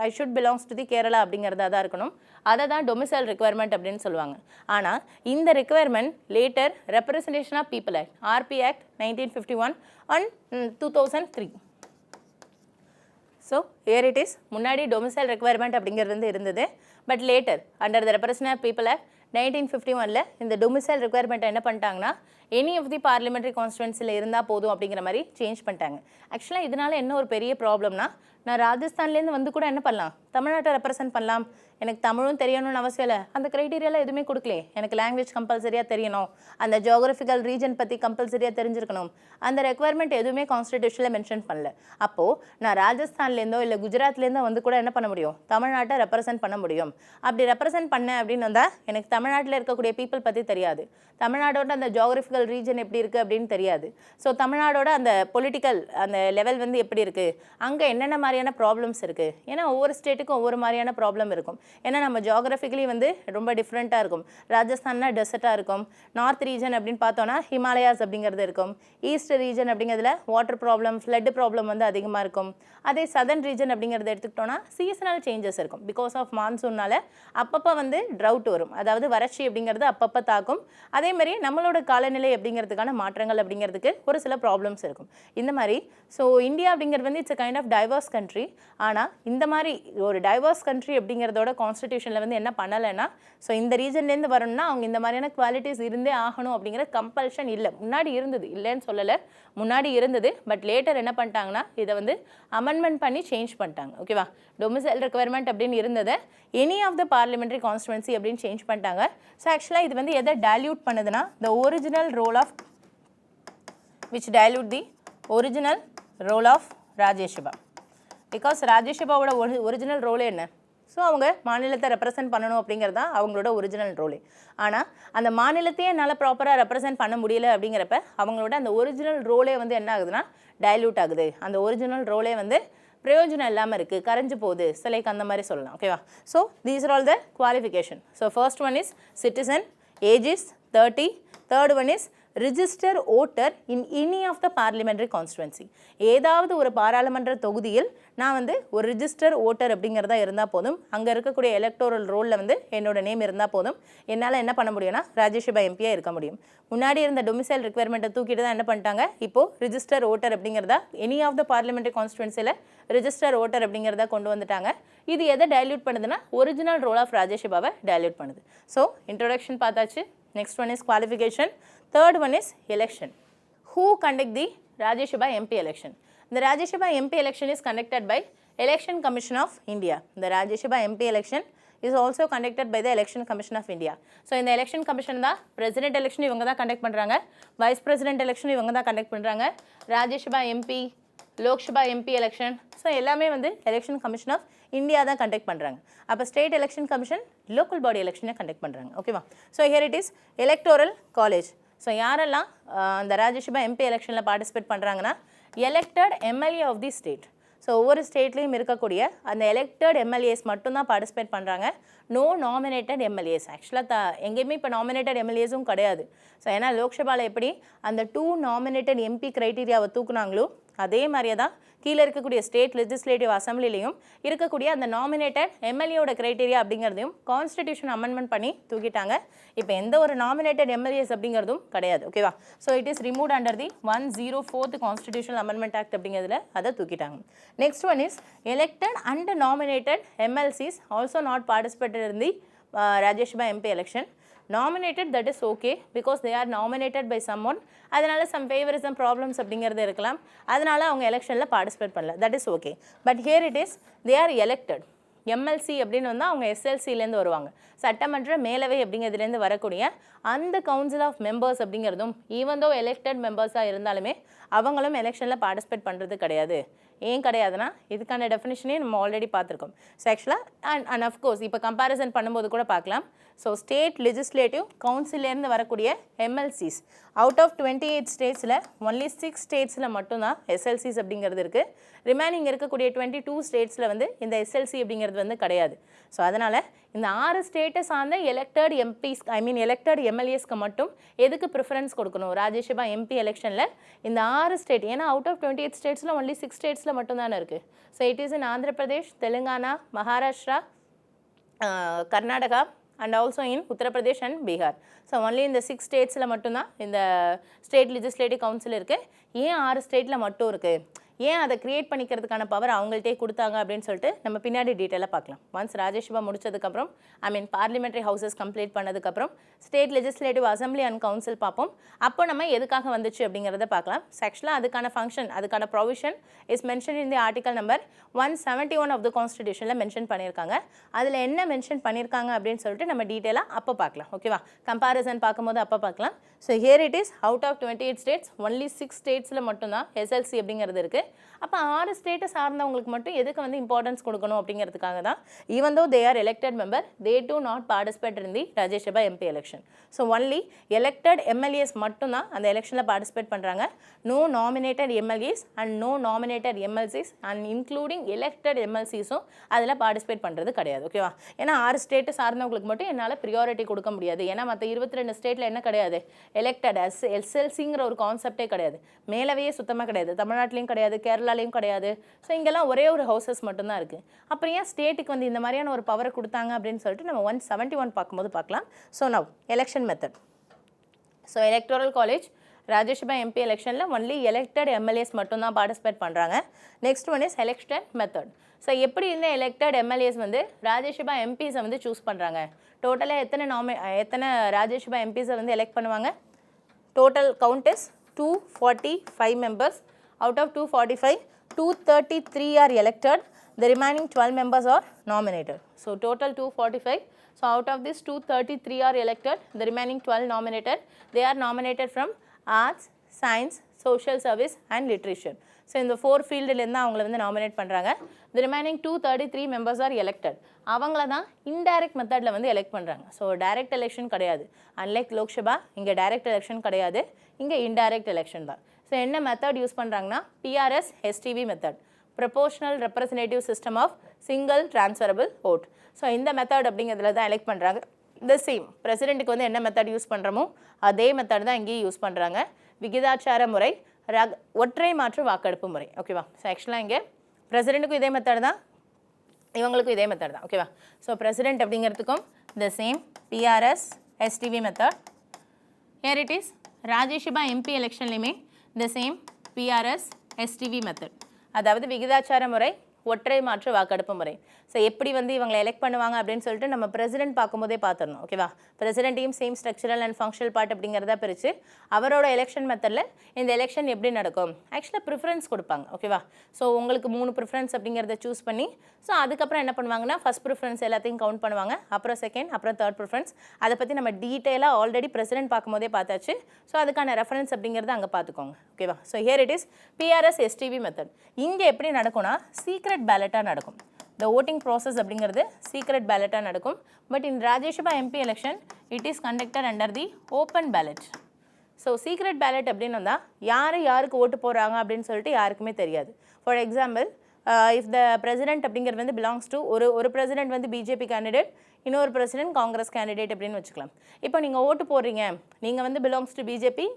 I should belongs to the Kerala அப்படிங்கிறதா தான் இருக்கணும். அதை தான் டொமிசைல் ரெக்குவயர்மெண்ட் அப்படின்னு சொல்லுவாங்க. ஆனால் இந்த requirement later representation of people act, RP act 1951 and 2003. So here it is, முன்னாடி டொமிசைல் ரெக்குவயர்மெண்ட் அப்படிங்கிறது வந்து இருந்தது. But later under the representation of people act 1951 இந்த டொமிசைல் ரெக்குவயர்மெண்ட்டை என்ன பண்ணிட்டாங்கன்னா எனி ஆஃப் தி பார்லிமெண்ட்ரி கான்ஸ்டுவன்சியில் இருந்தால் போதும் அப்படிங்கிற மாதிரி சேஞ்ச் பண்ணிட்டாங்க. ஆக்சுவலாக இதனால் என்ன ஒரு பெரிய ப்ராப்ளம்னா, நான் ராஜஸ்தான்லேருந்து வந்து கூட என்ன பண்ணலாம், தமிழ்நாட்டை ரெப்ரசென்ட் பண்ணலாம், எனக்கு தமிழும் தெரியணும்னு அவசியம் இல்லை, அந்த க்ரைட்டீரியாவில் எதுவுமே கொடுக்கலே. எனக்கு லாங்குவேஜ் கம்பல்சரியாக தெரியணும், அந்த ஜியோகிராஃபிக்கல் ரீஜன் பற்றி கம்பல்சரியாக தெரிஞ்சிருக்கணும், அந்த ரெக்குவயர்மெண்ட் எதுவுமே கான்ஸ்டிடியூஷனில் மென்ஷன் பண்ணல. அப்போது நான் ராஜஸ்தான்லேருந்தோ இல்லை குஜராத்லேருந்தோ வந்து கூட என்ன பண்ண முடியும், தமிழ்நாட்டை ரெப்ரசென்ட் பண்ண முடியும். அப்படி ரெப்ரசென்ட் பண்ணேன் அப்படின்னு வந்தால் எனக்கு தமிழ்நாட்டில் இருக்கக்கூடிய பீப்புள் பற்றி தெரியாது, தமிழ்நாடோட அந்த ஜியோகிராஃபிக்கல் ரீஜன் எப்படி இருக்குது அப்படின்னு தெரியாது. ஸோ தமிழ்நாடோட அந்த பொலிட்டிக்கல் அந்த லெவல் வந்து எப்படி இருக்குது, அங்கே என்னென்ன மாதிரியான ப்ராப்ளம்ஸ் இருக்குது, ஏன்னா ஒவ்வொரு ஸ்டேட்டுக்கும் ஒவ்வொரு மாதிரியான ப்ராப்ளம் இருக்கும். ஏன்னா நம்ம ஜியோகிராஃபிக்கலி வந்து ரொம்ப டிஃப்ரெண்ட்டாக இருக்கும். ராஜஸ்தான்னா டெசர்ட்டாக இருக்கும், நார்த் ரீஜன் அப்படின்னு பார்த்தோன்னா ஹிமாலயாஸ் அப்படிங்கிறது இருக்கும், ஈஸ்ட் ரீஜன் அப்படிங்கிறதுல வாட்டர் ப்ராப்ளம் ஃப்ளட் ப்ராப்ளம் வந்து அதிகமாக இருக்கும். அதே சதர்ன் ரீஜன் அப்படிங்கிறத எடுத்துக்கிட்டோன்னா சீசனல் சேஞ்சஸ் இருக்கும். பிகாஸ் ஆஃப் மான்சூனால் அப்பப்போ வந்து ட்ரவுட் வரும், அதாவது வறட்சி அப்படிங்கிறது அப்பப்போ தாக்கும். அதே மாதிரி நம்மளோட காலநிலை அப்படிங்கிறதுக்கான மாற்றங்கள் அப்படிங்கிறதுக்கு ஒரு சில ப்ராப்ளம்ஸ் இருக்கும். இந்த மாதிரி ஸோ இந்தியா அப்படிங்கிறது வந்து it's a kind of diverse country. ஆனால் இந்த மாதிரி ஒரு டைவர்ஸ் கண்ட்ரி அப்படிங்கிறதோட கான்ஸ்டிடியூஷனில் வந்து என்ன பண்ணலைன்னா, ஸோ இந்த ரீஜன்லேருந்து வரணும்னா அவங்க இந்த மாதிரியான குவாலிட்டிஸ் இருந்தே ஆகணும் அப்படிங்கிற கம்பல்ஷன் இல்லை. முன்னாடி இருந்தது, இல்லைன்னு சொல்லலை, முன்னாடி இருந்தது. பட் லேட்டர் என்ன பண்ணிட்டாங்கன்னா இதை வந்து அமெண்ட்மெண்ட் பண்ணி சேஞ்ச் பண்ணிட்டாங்க. ஓகேவா, டொமிசைல் ரெக்குவயர்மெண்ட் அப்படின்னு இருந்ததை any of the parliamentary constituency அப்படின்னு சேஞ்ச் பண்ணிட்டாங்க. ஸோ ஆக்சுவலாக இது வந்து எதை டைல்யூட் பண்ணுதுன்னா the original role of which dilute the original role of Rajya Sabha. Because ராஜ்யசபாவோட ஒரிஜினல் ரோலே என்ன, ஸோ அவங்க மாநிலத்தை ரெப்ரசென்ட் பண்ணணும் அப்படிங்கிறது தான் அவங்களோட ஒரிஜினல் ரோலே. ஆனால் அந்த மாநிலத்தையே என்னால் ப்ராப்பராக ரெப்ரசென்ட் பண்ண முடியல அப்படிங்கிறப்ப அவங்களோட அந்த ஒரிஜினல் ரோலே வந்து என்ன ஆகுதுன்னா டைல்யூட் ஆகுது. அந்த ஒரிஜினல் ரோலே வந்து பிரயோஜனம் இல்லாமல் இருக்குது, கரைஞ்சு போகுது, சிலைக்கு அந்த மாதிரி சொல்லலாம். ஓகேவா, so these are all the qualification. So first one is citizen, age is 30. Third one is register voter in any of the parliamentary constituency. ஏதாவது ஒரு பாராளுமன்ற தொகுதியில் நான் வந்து ஒரு ரிஜிஸ்டர் ஓட்டர் அப்படிங்கிறதா இருந்தால் போதும். அங்கே இருக்கக்கூடிய எலக்டோரல் ரோலில் வந்து என்னோட நேம் இருந்தால் போதும், என்னால் என்ன பண்ண முடியும்னா ராஜ்யசபா எம்பியாக இருக்க முடியும். முன்னாடி இருந்த டொமிசைல் ரெக்குவயர்மெண்ட்டை தூக்கிட்டு தான் என்ன பண்ணிட்டாங்க, இப்போது ரிஜிஸ்டர் ஓட்டர் அப்படிங்கிறதா எனி ஆஃப் த பார்லிமெண்ட்ரி கான்ஸ்டுவன்சியில் ரிஜிஸ்டர் ஓட்டர் அப்படிங்கிறத கொண்டு வந்துட்டாங்க. இது எதை டைல்யூட் பண்ணுதுன்னா ஒரிஜினல் ரோல் ஆஃப் ராஜ்யசபாவை டைல்யூட் பண்ணுது. ஸோ இன்ட்ரோடக்ஷன் பார்த்தாச்சு. Next one is qualification. Third one is election. Who conduct the Rajya Sabha MP election? The Rajya Sabha MP election is conducted by Election Commission of India. The Rajya Sabha MP election is also conducted by the Election Commission of India. So in the Election Commission தான் President election இவங்க தான் conduct பண்ணுறாங்க, Vice President election இவங்க தான் conduct பண்ணுறாங்க, Rajya Sabha MP, Lok Sabha MP election, so எல்லாமே வந்து election commission of India தான் கண்டக்ட் பண்ணுறாங்க. அப்போ state election commission local body எலெக்ஷனை கண்டக்ட் பண்ணுறாங்க. ஓகேவா, so here it is electoral college. So யாரெல்லாம் அந்த ராஜ்யசபா எம்பி எலெக்ஷனில் பார்ட்டிசிபேட் பண்ணுறாங்கன்னா elected MLA of the state. So so ஒவ்வொரு ஸ்டேட்லேயும் இருக்கக்கூடிய அந்த எலெக்டட் எம்எல்ஏஸ் மட்டும்தான் பார்ட்டிசிபேட் பண்ணுறாங்க. No nominated MLAs. ஆக்சுவலாக எங்கேயுமே இப்போ நாமினேட்டட் எம்எல்ஏஸும் கிடையாது. ஸோ ஏன்னா லோக்சபாவில் எப்படி அந்த 2 நாமினேட்டட் எம்பி க்ரைட்டீரியாவை தூக்குனாங்களோ அதே மாதிரியே தான் கீழே இருக்கக்கூடிய ஸ்டேட் லெஜிஸ்லேட்டிவ் அசம்பிளிலையும் இருக்கக்கூடிய அந்த நாமினேட்டட் எம்எல்ஏயோட க்ரைட்டீரியா அப்படிங்கிறதையும் கான்ஸ்டிடியூஷன் அமெண்ட்மெண்ட் பண்ணி தூக்கிட்டாங்க. இப்போ எந்த ஒரு நாமினேட்டட் எம்எல்ஏஸ் அப்படிங்கிறதும் கிடையாது. ஓகேவா? So it is removed under the 104th constitutional amendment act அப்படிங்கிறதுல அதை தூக்கிட்டாங்க. Next one is elected and nominated MLCs also not participated in the Rajya Sabha MP election. Nominated, that is okay because they are nominated by someone. அதனால some favorism problems அப்படிங்கிறது இருக்கலாம். அதனால அவங்க எலெக்ஷனில் participate பண்ணல. That is okay. But here it is, they are elected. MLC அப்படின்னு வந்தால் அவங்க எஸ்எல்சிலேருந்து வருவாங்க. சட்டமன்ற மேலவை அப்படிங்கிறதுலேருந்து வரக்கூடிய அந்த கவுன்சில் ஆஃப் மெம்பர்ஸ் அப்படிங்கிறதும் ஈவன் தோ எலெக்டட் மெம்பர்ஸாக இருந்தாலுமே அவங்களும் எலெக்ஷனில் பார்ட்டிசிபேட் பண்ணுறது கிடையாது. ஏன் கிடையாதுன்னா இதுக்கான டெஃபினிஷனே நம்ம ஆல்ரெடி பார்த்துருக்கோம். ஸோ ஆக்சுவலாக அண்ட் அஃப்கோர்ஸ் இப்போ கம்பேரிசன் பண்ணும்போது கூட பார்க்கலாம். ஸோ ஸ்டேட் லெஜிஸ்லேட்டிவ் கவுன்சிலேருந்து வரக்கூடிய எம்எல்சிஸ் அவுட் ஆஃப் 28 ஸ்டேட்ஸில் ஒன்லி 6 ஸ்டேட்ஸில் மட்டும்தான் எஸ்எல்சிஸ் அப்படிங்கிறது இருக்குது. ரிமைனிங் இருக்கக்கூடிய 22 ஸ்டேட்ஸில் வந்து இந்த எஸ்எல்சி அப்படிங்கிறது வந்து கிடையாது. ஸோ அதனால் இந்த 6 ஸ்டேட்டை சார்ந்த எலெக்டட் எம்பிஸ் எலெக்டட் எம்எல்ஏஸ்க்கு மட்டும் எதுக்கு ப்ரிஃபரன்ஸ் கொடுக்கணும் ராஜ்யசபா எம்பி எலெக்ஷனில்? இந்த 6 ஸ்டேட், ஏன்னா அவுட் ஆஃப் 28 ஸ்டேட்ஸில் ஒன்லி 6 ஸ்டேட்ஸில் மட்டும்தானே இருக்குது. So it is in Andhra Pradesh, Telangana, Maharashtra, Karnataka and also in Uttar Pradesh and Bihar. So only இந்த 6 ஸ்டேட்ஸில் மட்டும்தான் இந்த ஸ்டேட் லெஜிஸ்லேட்டிவ் கவுன்சில் இருக்குது. ஏன் 6 ஸ்டேட்டில் மட்டும் இருக்குது? ஏன் அதை க்ரியேட் பண்ணிக்கிறதுக்கான பவர் அவங்கள்ட்டே கொடுத்தாங்க அப்படின்னு சொல்லிட்டு நம்ம பின்னாடி டீட்டெயிலாக பார்க்கலாம். ஒன்ஸ் ராஜ்யசபா முடிச்சதுக்கப்புறம் பார்லிமெண்ட்ரி ஹவுசஸ் கம்ப்ளீட் பண்ணதுக்கப்புறம் state legislative assembly and council பார்ப்போம். அப்போ நம்ம எதுக்காக வந்துச்சு அப்படிங்கிறத பார்க்கலாம். ஆக்சுவலாக அதுக்கான ஃபங்க்ஷன், அதுக்கான provision is mention in the article number 171 of the கான்ஸ்டிடியூஷனில் மென்ஷன் பண்ணியிருக்காங்க. அதில் என்ன மென்ஷன் பண்ணியிருக்காங்க அப்படின்னு சொல்லிட்டு நம்ம டீட்டெயிலாக அப்போ பார்க்கலாம். ஓகேவா? கம்பேரிசன் பார்க்கும்போது அப்போ பார்க்கலாம். So here it is out of 28 states only 6 ஸ்டேட்ஸில் மட்டும்தான் எஸ்எல்சி அப்படிங்கிறது இருக்குது. அப்போ 6 ஸ்டேட்டை சார்ந்தவங்களுக்கு மட்டும் எதுக்கு வந்து இம்பார்ட்டன்ஸ் கொடுக்கணும் அப்படிங்கிறதுக்காக தான் even though they are elected member they do not participate in the Rajya Sabha MP election. So only elected MLAs மட்டும்தான் அந்த எலெக்ஷனில் பார்ட்டிசிபேட் பண்ணுறாங்க. No nominated MLAs and no nominated MLCs and including elected எம்எல்சிஸும் அதில் பார்ட்டிசிபேட் பண்ணுறது கிடையாது. ஓகேவா? ஏன்னா 6 ஸ்டேட்டை சார்ந்தவங்களுக்கு மட்டும் என்னால் ப்ரியாரிட்டி கொடுக்க முடியாது. ஏன்னா மற்ற 22 ஸ்டேட்டில் என்ன கிடையாது, எலெக்டட் எஸ்எல்சிங்கிற ஒரு கான்செப்டே கிடையாது. மேலவையே சுத்தமாக கிடையாது. தமிழ்நாட்டிலையும் கிடையாது, கேரளாலையும் கிடையாது. ஸோ இங்கெல்லாம் ஒரே ஒரு ஹவுசஸ் மட்டும்தான் இருக்குது. அப்புறம் ஏன் ஸ்டேட்டுக்கு வந்து இந்த மாதிரியான ஒரு பவரை கொடுத்தாங்க அப்படின்னு சொல்லிட்டு நம்ம 171 பார்க்கும்போது பார்க்கலாம். So now election method. So electoral college Rajya Sabha MP எலெக்ஷனில் ஒன்லி எலெக்டட் எம்எல்ஏஸ் மட்டும்தான் பார்ட்டிசிபேட் பண்ணுறாங்க. Next one is election method. So எப்படி இந்த எலெக்டட் எம்எல்ஏஸ் வந்து ராஜ்யசபா எம்பிஸை வந்து சூஸ் பண்ணுறாங்க? டோட்டலாக எத்தனை ராஜ்யசபா எம்பிஸை வந்து எலெக்ட் பண்ணுவாங்க? Total count is 245 members. Out of 245, 233 are elected. The remaining 12 members are nominated. So total 245. So out of this 233 are elected. The remaining 12 nominated. They are nominated from arts, science, social service and literature. So in the 4 field அவங்களை வந்து nominate பண்ணுறாங்க. The remaining 233 members are elected. அவங்கள தான் indirect மெத்தடில் வந்து elect பண்ணுறாங்க. So direct election கிடையாது. Unlike Lok Sabha இங்கே டைரக்ட் எலெக்ஷன் கிடையாது, இங்கே இன்டைரக்ட் எலெக்ஷன் தான். ஸோ என்ன மெத்தட் யூஸ் பண்ணுறாங்கன்னா PRS STV method, proportional representative system of single transferable vote. So இந்த மெத்தட் அப்படிங்கிறதுல தான் எலெக்ட் பண்ணுறாங்க. த சேம் பிரசிடெண்ட்டுக்கு வந்து என்ன மெத்தட் யூஸ் பண்ணுறோமோ அதே மெத்தட் தான் இங்கேயும் யூஸ் பண்ணுறாங்க. விகிதாச்சார முறை, ஒற்றை மாற்று வாக்கெடுப்பு முறை. ஓகேவா? ஸோ ஆக்சுவலாக இங்கே பிரசிடெண்ட்டுக்கும் இதே மெத்தட் தான், இவங்களுக்கும் இதே மெத்தட் தான். ஓகேவா? ஸோ பிரசிடெண்ட் அப்படிங்கிறதுக்கும் the same PRS STV method. Here it is Rajya Sabha MP எலெக்ஷன்லையுமே the same PRS STV method, அதாவது விகிதாச்சார முறை, ஒற்றை மாற்று வாக்கெடுப்பு முறை. ஸோ எப்படி வந்து இவங்களை எலெக்ட் பண்ணுவாங்க அப்படின்னு சொல்லிட்டு நம்ம பிரசிடென்ட் பார்க்கும்போதே பார்த்துடணும். ஓகேவா? பிரசிடென்ட்டையும் same structural and functional part அப்படிங்கிறத பிரித்து அவரோட எலெக்ஷன் மெத்தடில் இந்த எலெக்ஷன் எப்படி நடக்கும், ஆக்சுவலாக ப்ரிஃபரன்ஸ் கொடுப்பாங்க. ஓகேவா? ஸோ உங்களுக்கு 3 ப்ரிஃபரன்ஸ் அப்படிங்கிறத சூஸ் பண்ணி ஸோ அதுக்கப்புறம் என்ன பண்ணுவாங்கன்னா ஃபஸ்ட் ப்ரிஃபரன்ஸ் எல்லாத்தையும் கவுண்ட் பண்ணுவாங்க, அப்புறம் செகண்ட், அப்புறம் தேர்ட் ப்ரிஃபரன்ஸ். அதை பற்றி நம்ம டீட்டெயிலாக ஆல்ரெடி பிரசிடென்ட் பார்க்கும்போதே பார்த்தாச்சு. ஸோ அதுக்கான ரெஃபரன்ஸ் அப்படிங்கிறத அங்கே பார்த்துக்கோங்க. ஓகேவா? So here it is BRS STV method. இங்கே எப்படி நடக்கும்னா சீக்ரெட் பேலட்டாக நடக்கும். The voting process அப்படிங்கிறது சீக்ரெட் பேலட்டாக நடக்கும். But in Rajya Sabha MP election it is conducted under the open ballot. So secret ballot அப்படின்னு வந்தால் யாருக்கு ஓட்டு போடுறாங்க அப்படின்னு சொல்லிட்டு யாருக்குமே தெரியாது. For example if the president அப்படிங்கிறது வந்து பிலாங்ஸ் டு ஒரு பிரசிடென்ட் வந்து பிஜேபி கேண்டிடேட், இன்னொரு பிரசிடென்ட் காங்கிரஸ் கேண்டிடேட் அப்படின்னு வச்சுக்கலாம். இப்போ நீங்கள் ஓட்டு போடுறீங்க, நீங்கள் வந்து belongs to BJP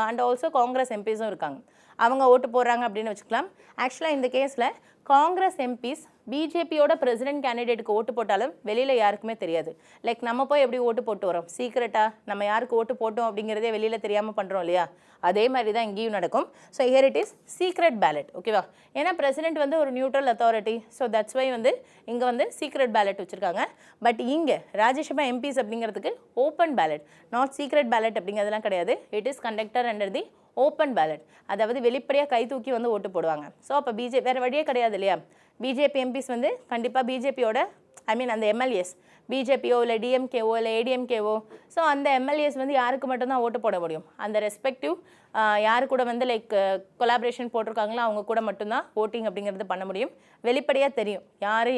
and also Congress எம்பிஸும் இருக்காங்க, அவங்க ஓட்டு போடுறாங்க அப்படின்னு வச்சுக்கலாம். ஆக்சுவலாக இந்த கேஸில் காங்கிரஸ் எம்பிஸ் பிஜேபியோட பிரசிடென்ட் கேண்டிடேட்டுக்கு ஓட்டு போட்டாலும் வெளியில் யாருக்குமே தெரியாது. லைக் நம்ம போய் எப்படி ஓட்டு போட்டு வரோம், சீக்ரெட்டாக நம்ம யாருக்கு ஓட்டு போட்டோம் அப்படிங்கிறதே வெளியில் தெரியாமல் பண்ணுறோம் இல்லையா, அதே மாதிரி தான் இங்கேயும் நடக்கும். So here it is secret ballot. ஓகேவா, ஏன்னா பிரசிடென்ட் வந்து ஒரு neutral authority, so that's why வந்து இங்கே வந்து சீக்ரெட் பேலட் வச்சுருக்காங்க. பட் இங்கே ராஜ்யசபா எம்பிஸ் அப்படிங்கிறதுக்கு open ballot, not secret ballot அப்படிங்கிறதுலாம் கிடையாது. It is conductor under the open ballot, அதாவது வெளிப்படையாக கை தூக்கி வந்து ஓட்டு போடுவாங்க. ஸோ அப்போ வேறு வழியே கிடையாது இல்லையா, பிஜேபி எம்பிஸ் வந்து கண்டிப்பாக பிஜேபியோட அந்த எம்எல்ஏஸ் பிஜேபியோ இல்லை டிஎம்கேவோ இல்லை ஏடிஎம்கேவோ, ஸோ அந்த எம்எல்ஏஸ் வந்து யாருக்கு மட்டும்தான் ஓட்டு போட முடியும், அந்த ரெஸ்பெக்டிவ் யாரு கூட வந்து லைக் கொலாபரேஷன் போட்டிருக்காங்களோ அவங்க கூட மட்டும்தான் ஓட்டிங் அப்படிங்கிறது பண்ண முடியும். வெளிப்படையாக தெரியும்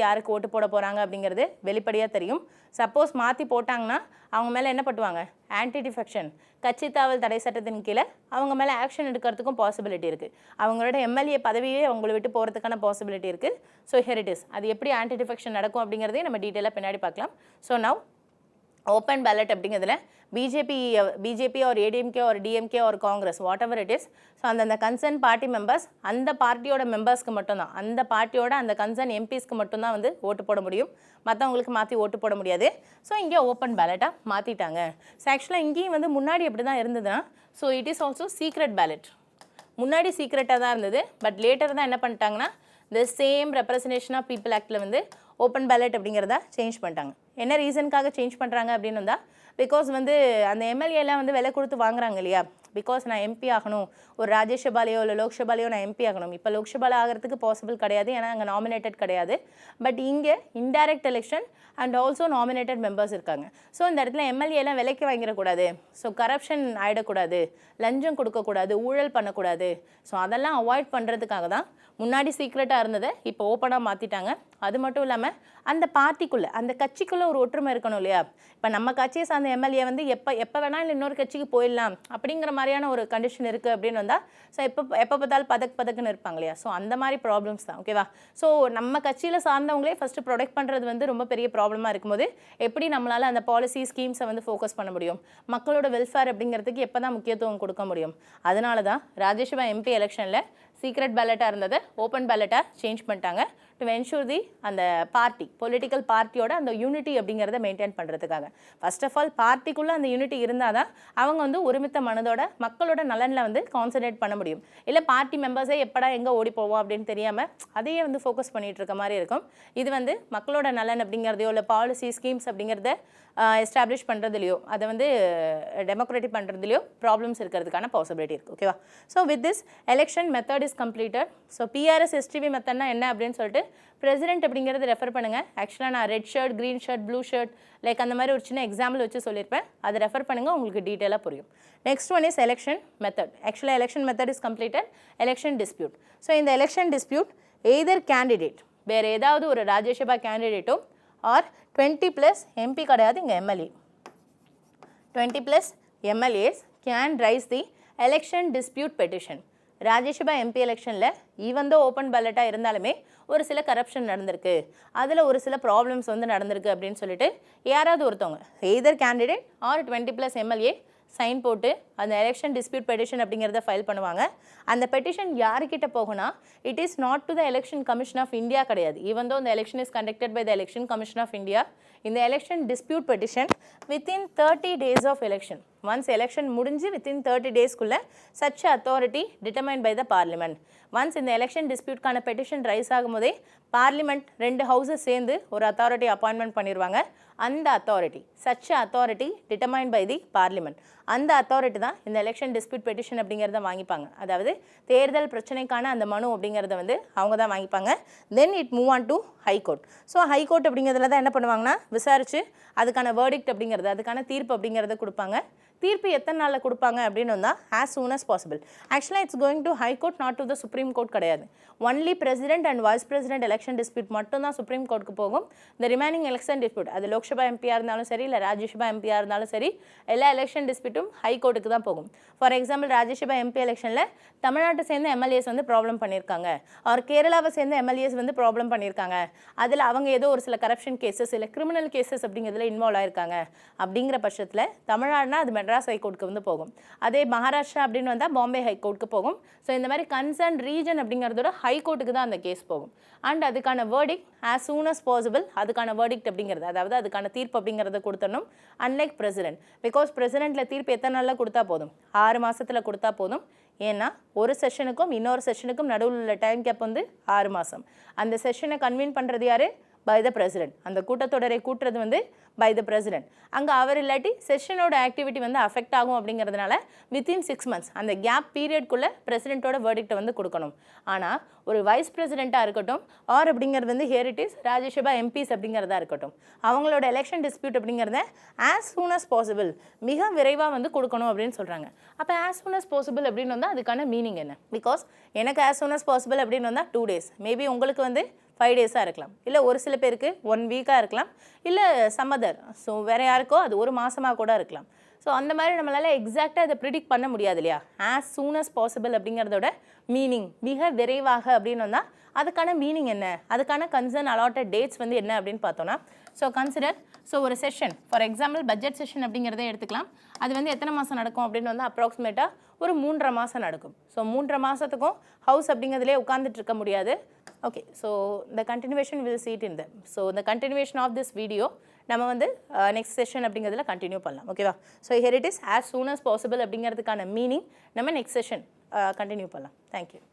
யாருக்கு ஓட்டு போட போகிறாங்க அப்படிங்கிறது வெளிப்படையாக தெரியும். சப்போஸ் மாற்றி போட்டாங்கன்னா அவங்க மேலே என்ன பண்ணுவாங்க, ஆன்டி டிஃபெக்ஷன் கட்சி தாவல் தடை சட்டத்தின் கீழே அவங்க மேலே ஆக்ஷன் எடுக்கிறதுக்கும் பாசிபிலிட்டி இருக்குது. அவங்களோட எம்எல்ஏ பதவியே அவங்களை விட்டு போகிறதுக்கான பாசிபிலிட்டி இருக்குது. ஸோ ஹியர் இட் இஸ், அது எப்படி ஆன்டி டிஃபெக்ஷன் நடக்கும் அப்படிங்கிறதையும் நம்ம டீட்டெயிலாக பின்னாடி பார்க்கலாம். ஸோ நவ் ஓப்பன் பேலட் அப்படிங்கிறதுல பிஜேபி ஒரு ஏடிஎம்கே ஒரு டிஎம்கே ஒரு Congress what ever it is, so அந்தந்த கன்சர்ன் பார்ட்டி மெம்பர்ஸ் அந்த பார்ட்டியோட மெம்பர்ஸ்க்கு மட்டும்தான், அந்த பார்ட்டியோட அந்த கன்சர்ன் எம்பிஸ்க்கு மட்டும்தான் வந்து ஓட்டு போட முடியும், மற்றவங்களுக்கு மாற்றி ஓட்டு போட முடியாது. ஸோ இங்கே ஓப்பன் பேலட்டாக மாற்றிட்டாங்க. ஸோ ஆக்சுவலாக இங்கேயும் வந்து முன்னாடி எப்படி தான் இருந்ததுன்னா, so it is also secret ballot. முன்னாடி சீக்ரெட்டாக தான் இருந்தது, பட் லேட்டர் தான் என்ன பண்ணிட்டாங்கன்னா the same representation of people ஆக்டில் வந்து ஓப்பன் பேலட் அப்படிங்கிறத சேஞ்ச் பண்ணிட்டாங்க. என்ன ரீசனுக்காக சேஞ்ச் பண்ணுறாங்க அப்படின்னு வந்தால், பிகாஸ் வந்து அந்த எம்எல்ஏலாம் வந்து விலை கொடுத்து வாங்குறாங்க இல்லையா, பிகாஸ் நான் எம்பி ஆகணும், ஒரு ராஜ்யசபாலையோ இல்லை லோக்சபாலையோ நான் எம்பி ஆகணும். இப்போ லோக்சபாவில் ஆகிறதுக்கு பாசிபிள் கிடையாது, ஏன்னா அங்கே நாமினேட்டட் கிடையாது. பட் இங்கே indirect election and also nominated members இருக்காங்க. ஸோ இந்த இடத்துல எம்எல்ஏலாம் விலைக்கு வாங்கிடக்கூடாது, ஸோ கரப்ஷன் ஆகிடக்கூடாது, லஞ்சம் கொடுக்கக்கூடாது, ஊழல் பண்ணக்கூடாது. ஸோ அதெல்லாம் அவாய்ட் பண்ணுறதுக்காக தான் முன்னாடி சீக்ரெட்டாக இருந்ததை இப்போ ஓப்பனாக மாற்றிட்டாங்க. அது மட்டும் இல்லாமல் அந்த பார்ட்டிக்குள்ளே அந்த கட்சிக்குள்ளே ஒரு ஒற்றுமை இருக்கணும் இல்லையா. இப்போ நம்ம கட்சியை சார்ந்த எம்எல்ஏ வந்து எப்போ வேணாலும் இன்னொரு கட்சிக்கு போயிடலாம் அப்படிங்கிற மாதிரியான ஒரு கண்டிஷன் இருக்குது அப்படின்னு வந்தால், ஸோ எப்போ பார்த்தாலும் பதக்குன்னு இருப்பாங்க இல்லையா. ஸோ அந்த மாதிரி ப்ராப்ளம்ஸ் தான். ஓகேவா, ஸோ நம்ம கட்சியில் சார்ந்தவங்களே ஃபஸ்ட்டு ப்ரொடெக்ட் பண்ணுறது வந்து ரொம்ப பெரிய ப்ராப்ளமாக இருக்கும்போது எப்படி நம்மளால் அந்த பாலிசி ஸ்கீம்ஸை வந்து ஃபோக்கஸ் பண்ண முடியும், மக்களோட வெல்ஃபேர் அப்படிங்கிறதுக்கு எப்போ தான் முக்கியத்துவம் கொடுக்க முடியும். அதனால தான் ராஜ்யசபா எம்பி எலெக்ஷனில் சீக்ரெட் பேலட்டாக இருந்ததை ஓப்பன் பேலட்டாக சேஞ்ச் பண்ணிட்டாங்க டு என்ஷூர் தி அந்த பார்ட்டி பொலிட்டிக்கல் பார்ட்டியோட அந்த யூனிட்டி அப்படிங்கிறத மெயின்டைன் பண்ணுறதுக்காக. ஃபர்ஸ்ட் ஆஃப் ஆல் பார்ட்டிக்குள்ளே அந்த யூனிட்டி இருந்தால் தான் அவங்க வந்து ஒருமித்த மனதோட மக்களோட நலனில் வந்து கான்சன்ட்ரேட் பண்ண முடியும். இல்லை பார்ட்டி மெம்பர்ஸே எப்படா எங்கே ஓடி போவோம் அப்படின்னு தெரியாமல் அதையே வந்து ஃபோக்கஸ் பண்ணிகிட்டு இருக்க மாதிரி இருக்கும். இது வந்து மக்களோட நலன் அப்படிங்கிறதையோ இல்லை பாலிசி ஸ்கீம்ஸ் அப்படிங்கிறத எஸ்டாப்ளிஷ் பண்ணுறதுலையோ அதை வந்து டெமோக்ராட்டிக் பண்ணுறதுலையோ ப்ராப்ளம்ஸ் இருக்கிறதுக்கான பாசிபிலிட்டி இருக்குது. ஓகேவா, so with this election method is completed. So PRS STV மெத்தட்னா என்ன அப்படின்னு சொல்லிட்டு பிரசிடென்ட் அப்படிங்கிறது ரெஃபர் பண்ணுங்கள். ஆக்சுவலாக நான் red shirt, green shirt, blue shirt like அந்த மாதிரி ஒரு சின்ன எக்ஸாம்பிள் வச்சு சொல்லியிருப்பேன், அதை ரெஃபர் பண்ணுங்கள், உங்களுக்கு டீட்டெயிலாக புரியும். Next one is election method. ஆக்சுவலாக election method is completed. Election dispute. So இந்த எலெக்ஷன் டிஸ்பியூட் எய்தர் கேண்டிடேட் வேறு ஏதாவது ஒரு ராஜ்யசபா கேண்டிடேட்டும் ஆர் 20+ MP கிடையாது, இங்கே MLA 20+ MLAs can raise the election dispute petition. Rajya Sabha MP எலெக்ஷனில் ஈவன் தோ ஓப்பன் பேலட்டாக இருந்தாலுமே ஒரு சில கரப்ஷன் நடந்திருக்கு, அதில் ஒரு சில ப்ராப்ளம்ஸ் வந்து நடந்திருக்கு அப்படின்னு சொல்லிட்டு யாராவது ஒருத்தவங்க either candidate or 20+ MLA sign போட்டு அந்த எலெக்ஷன் டிஸ்பியூட் பெட்டிஷன் அப்படிங்கிறத ஃபைல் பண்ணுவாங்க. அந்த பெட்டிஷன் யாருக்கிட்ட போகும்னா, it is not to the election commission of India கிடையாது. ஈவன் தோ இந்த election is conducted by the election commission of India, இந்த election dispute petition within 30 days of election, once election முடிஞ்சு within 30 daysக்குள்ளே such authority determine by the parliament. Once இந்த election டிஸ்பியூட்கான petition rice ஆகும்போதே parliament 2 houses சேர்ந்து ஒரு authority appointment பண்ணிடுவாங்க. அந்த authority such authority determine by the parliament, அந்த அத்தாரிட்டி தான் இந்த எலெக்ஷன் டிஸ்பியூட் பெட்டிஷன் அப்படிங்கிறத வாங்கிப்பாங்க. அதாவது தேர்தல் பிரச்சனைக்கான அந்த மனு அப்படிங்கிறத வந்து அவங்க தான் வாங்கிப்பாங்க. Then it move on to high court. So high court அப்படிங்கிறதுல தான் என்ன பண்ணுவாங்கன்னா விசாரித்து அதுக்கான வேர்டிக்ட் அப்படிங்கிறது அதுக்கான தீர்ப்பு அப்படிங்கிறத கொடுப்பாங்க. தீர்ப்பு எத்தனை நாளில் கொடுப்பாங்க அப்படின்னு வந்தால் as soon as possible. ஆக்சுவலாக it's going to high court, not to the supreme court கிடையாது. Only president and vice president election dispute மட்டும் தான் சுப்ரீம் கோர்ட்டுக்கு போகும். இந்த ரிமைனிங் எலெக்ஷன் டிஸ்பியூட், அது லோக்சபா எம்பியாக இருந்தாலும் சரி, இல்லை ராஜ்யசபா எம்பியாக இருந்தாலும் சரி, எல்லா எலெக்ஷன் டிஸ்பியூட்டும் ஹை கோர்ட்டுக்கு தான் போகும். ஃபார் எக்ஸாம்பிள், ராஜ்யசபா எம்பி எலெக்ஷனில் தமிழ்நாட்டை சேர்ந்த எம்எல்ஏஸ் வந்து ப்ராப்ளம் பண்ணியிருக்காங்க, அவர் கேரளாவை சேர்ந்த எம்எல்ஏஸ் வந்து ப்ராப்ளம் பண்ணியிருக்காங்க, அதில் அவங்க ஏதோ ஒரு சில கரப்ஷன் கேசஸ் இல்லை கிரிமினல் கேசஸ் அப்படிங்கிறதுல இன்வால்வ் ஆயிருக்காங்க. அப்படிங்கிற பட்சத்தில் தமிழ்நாடுனா அது மெட்ராஸ் ஹைகோர்ட்டுக்கு வந்து போகும். அதே மகாராஷ்டிரா அப்படின்னு வந்தால் பாம்பே ஹைகோர்ட்டுக்கு போகும். ஸோ இந்த மாதிரி கன்சர்ன் ரீஜன் அப்படிங்கிறதோட ஹைகோர்ட்டுக்கு தான் அந்த கேஸ் போகும். அண்ட் அதுக்கான verdict as soon as possible, அதுக்கான வேர்டிக்ட் அப்படிங்கிறது, அதாவது அதுக்கான தீர்ப்பு அப்படிங்கிறத கொடுத்தணும். அன்லைக் பிரசிடென்ட், பிகாஸ் பிரசிடென்ட்டில் தீர்ப்பு எத்தனை நாளில் கொடுத்தா போதும், 6 மாதத்தில் கொடுத்தா போதும். ஏன்னா ஒரு செஷனுக்கும் இன்னொரு செஷனுக்கும் நடுவில் உள்ள டைம் கேப் வந்து 6 மாதம். அந்த செஷனை கன்வீன் பண்ணுறது யார்? By the president. அந்த கூட்டத்தொடரை கூட்டுறது வந்து பை த பிரசிடென்ட். அங்கே அவர் இல்லாட்டி செஷனோட ஆக்டிவிட்டி வந்து அஃபெக்ட் ஆகும் அப்படிங்கிறதுனால வித்தின் 6 months அந்த கேப் பீரியட்குள்ளே பிரசிடென்ட்டோட வேர்டிக்ட்டை வந்து கொடுக்கணும். ஆனால் ஒரு வைஸ் பிரசிடெண்ட்டாக இருக்கட்டும், ஆர் அப்படிங்கிறது வந்து here it is Rajya Sabha MPs அப்படிங்கிறதா இருக்கட்டும், அவங்களோட எலெக்ஷன் டிஸ்பியூட் அப்படிங்கிறத as soon as possible, மிக விரைவாக வந்து கொடுக்கணும் அப்படின்னு சொல்கிறாங்க. அப்போ as soon as possible அப்படின்னு வந்தால் அதுக்கான மீனிங் என்ன? பிகாஸ் எனக்கு as soon as possible அப்படின்னு வந்தால் 2 days, மேபி உங்களுக்கு வந்து 5 days இருக்கலாம், இல்லை ஒரு சில பேருக்கு 1 week இருக்கலாம், இல்லை சம்மதர், ஸோ வேறு யாருக்கோ அது ஒரு மாதமாக கூட இருக்கலாம். ஸோ அந்த மாதிரி நம்மளால் எக்ஸாக்டாக இதை ப்ரிடிக்ட் பண்ண முடியாது இல்லையா? as soon as possible அப்படிங்கிறதோட மீனிங் மிக விரைவாக அப்படின்னு வந்தால் அதுக்கான மீனிங் என்ன, அதுக்கான கன்சர்ன் அலாட்டட் டேட்ஸ் வந்து என்ன அப்படின்னு பார்த்தோன்னா, ஸோ கன்சிடர், ஸோ ஒரு session for example budget session அப்படிங்கிறத எடுத்துக்கலாம். அது வந்து எத்தனை மாதம் நடக்கும் அப்படின்னு வந்து அப்ராக்சிமேட்டாக ஒரு 3.5 மாதம் நடக்கும். ஸோ 3.5 மாதத்துக்கும் ஹவுஸ் அப்படிங்கிறதுலே உட்காந்துட்டு இருக்க முடியாது. Okay, so the continuation will see it in them. So the continuation of this video நம்ம வந்து next session அப்படிங்கிறதுல கண்டினியூ பண்ணலாம். ஓகேவா? So here it is as soon as possible அப்படிங்கிறதுக்கான மீனிங் நம்ம next session கண்டினியூ பண்ணலாம். Thank you.